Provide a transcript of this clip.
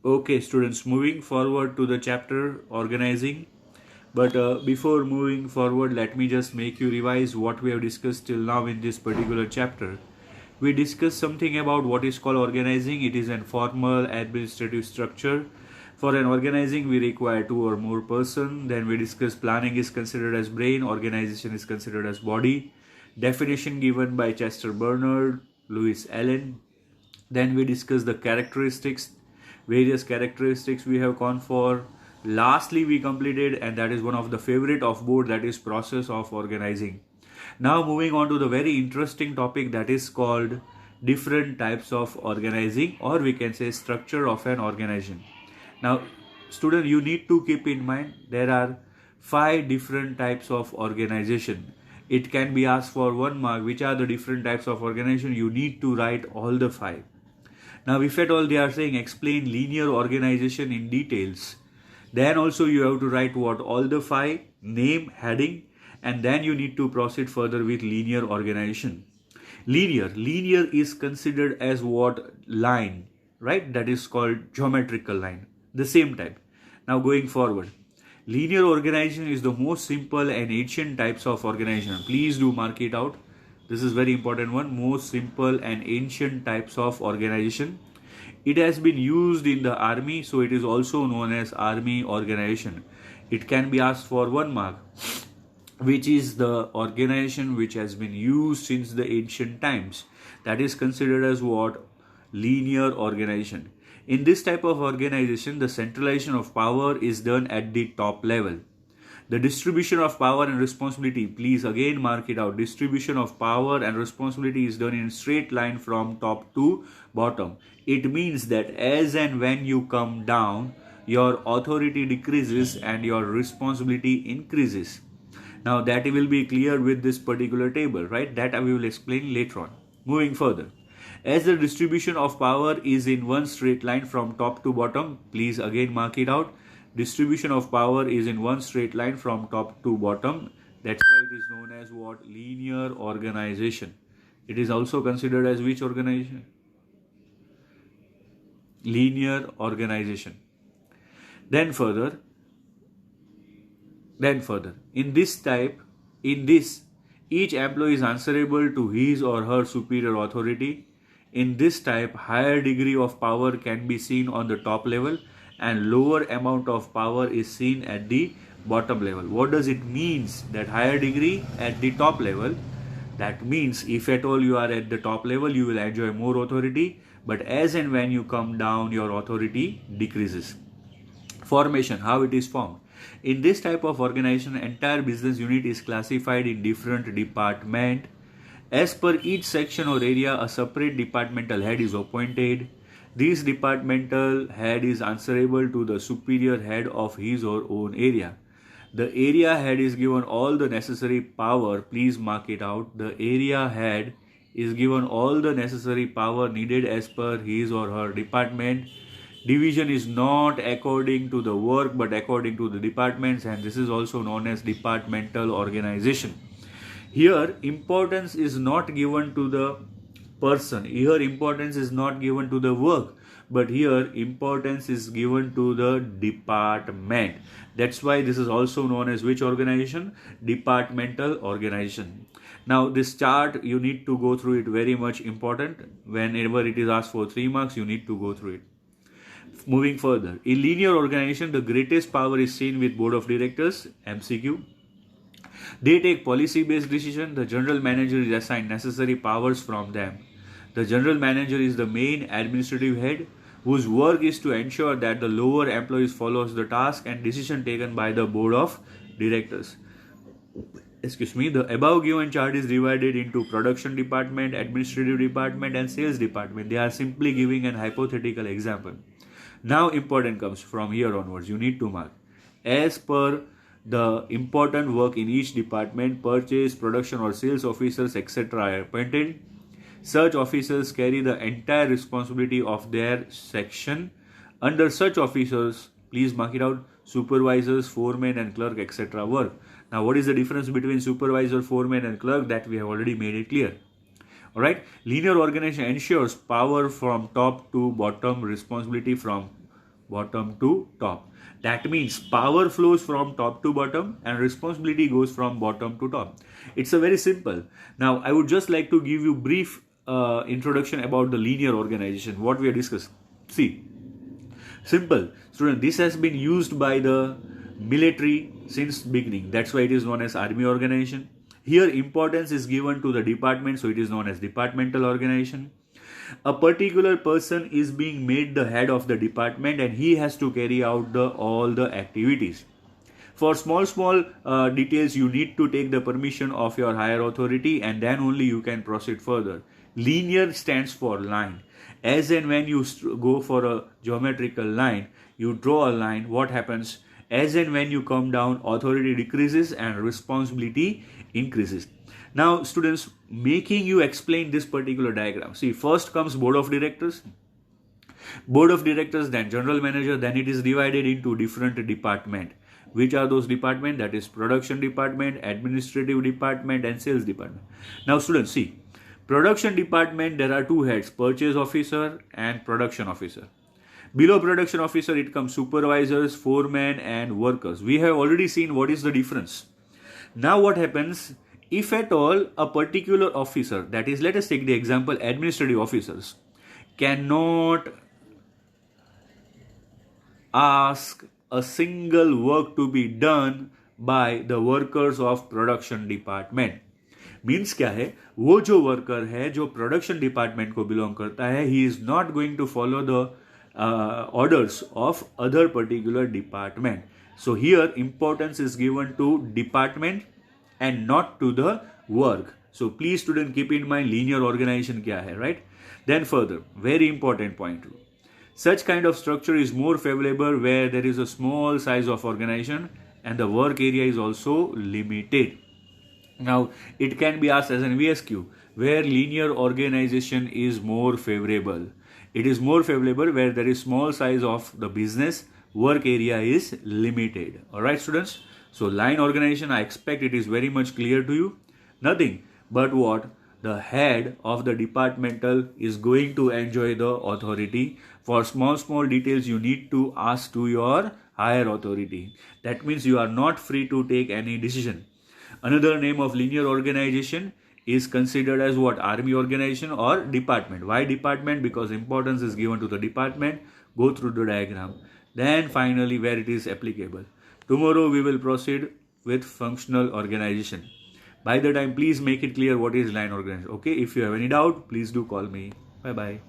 Okay, students, moving forward to the chapter organizing. But before moving forward, let me just make you revise what we have discussed till now in this particular chapter. We discussed something about what is called organizing. It is a formal administrative structure. For an organizing, we require two or more person. Then we discussed planning is considered as brain, organization is considered as body. Definition given by Chester Bernard, Lewis Allen. Then we discuss the characteristics, various characteristics we have gone for. Lastly, we completed, and that is one of the favorite of board, that is process of organizing. Now moving on to the very interesting topic, that is called different types of organizing, or we can say structure of an organization. Now student, you need to keep in mind there are 5 different types of organization. It can be asked for 1 mark, which are the different types of organization. You need to write all the 5. Now, if at all they are saying explain linear organization in details, then also you have to write what all the 5, name, heading, and then you need to proceed further with linear organization. Linear is considered as what? Line, right? That is called geometrical line. The same type. Now going forward, linear organization is the most simple and ancient types of organization. Please do mark it out. This is very important one. Most simple and ancient types of organization. It has been used in the army, so it is also known as army organization. It can be asked for 1 mark. Which is the organization which has been used since the ancient times? That is considered as what? Linear organization. In this type of organization, the centralization of power is done at the top level. The distribution of power and responsibility, please again mark it out. Distribution of power and responsibility is done in straight line from top to bottom. It means that as and when you come down, your authority decreases and your responsibility increases. Now that will be clear with this particular table, right? That I will explain later on. Moving further. As the distribution of power is in one straight line from top to bottom, please again mark it out. Distribution of power is in one straight line from top to bottom. That's why it is known as what? Linear organization. It is also considered as which organization? Linear organization. Then further, in this, each employee is answerable to his or her superior authority. In this type, higher degree of power can be seen on the top level and lower amount of power is seen at the bottom level. What does it means that higher degree at the top level? That means if at all you are at the top level, you will enjoy more authority, but as and when you come down, your authority decreases. Formation, how it is formed. In this type of organization, entire business unit is classified in different department. As per each section or area, a separate departmental head is appointed. This departmental head is answerable to the superior head of his or own area. The area head is given all the necessary power. Please mark it out. The area head is given all the necessary power needed as per his or her department. Division is not according to the work but according to the departments, and this is also known as departmental organization. Here importance is not given to the person. Here importance is not given to the work, but here importance is given to the department. That's why this is also known as which organization? Departmental organization. Now this chart, you need to go through it, very much important. Whenever it is asked for 3 marks, you need to go through it. Moving further, in linear organization, the greatest power is seen with board of directors, MCQ. They take policy-based decision. The general manager is assigned necessary powers from them. The general manager is the main administrative head whose work is to ensure that the lower employees follows the task and decision taken by the board of directors. The above given chart is divided into production department, administrative department and sales department. They are simply giving an hypothetical example. Now important comes from here onwards. You need to mark. As per the important work in each department, purchase, production or sales officers etc. are appointed. Such officers carry the entire responsibility of their section. Under such officers, please mark it out, supervisors, foremen and clerk etc. work. Now what is the difference between supervisor, foreman and clerk? That we have already made it clear. Alright, linear organization ensures power from top to bottom, responsibility from bottom to top. That means power flows from top to bottom and responsibility goes from bottom to top. It's a very simple. Now, I would just like to give you brief introduction about the linear organization, what we are discussing. See, simple. Student, this has been used by the military since beginning. That's why it is known as army organization. Here, importance is given to the department, so it is known as departmental organization. A particular person is being made the head of the department and he has to carry out all the activities. For small details, you need to take the permission of your higher authority and then only you can proceed further. Linear stands for line. As and when you go for a geometrical line, you draw a line, what happens? As and when you come down, authority decreases and responsibility increases. Now, students, making you explain this particular diagram. See, first comes board of directors, then general manager, then it is divided into different department. Which are those department? That is production department, administrative department and sales department. Now, students, see, production department, there are two heads, purchase officer and production officer. Below production officer, it comes supervisors, foremen and workers. We have already seen what is the difference. Now, what happens? If at all a particular officer, that is, let us take the example, administrative officers, cannot ask a single work to be done by the workers of production department. Means क्या है, वो जो worker है जो production department को belong करता है, he is not going to follow the orders of other particular department. So here importance is given to department and not to the work. So please student keep in mind linear organization kya hai, right? Then further, very important point. Such kind of structure is more favorable where there is a small size of organization and the work area is also limited. Now, it can be asked as an VSQ, where linear organization is more favorable. It is more favorable where there is small size of the business, work area is limited. Alright students, so line organization, I expect it is very much clear to you. Nothing but what? The head of the departmental is going to enjoy the authority. For small details you need to ask to your higher authority. That means you are not free to take any decision. Another name of linear organization is considered as what? Army organization or department. Why department? Because importance is given to the department. Go through the diagram. Then finally where it is applicable. Tomorrow we will proceed with functional organization. By the time, please make it clear what is line organization. Okay, if you have any doubt, please do call me. Bye bye.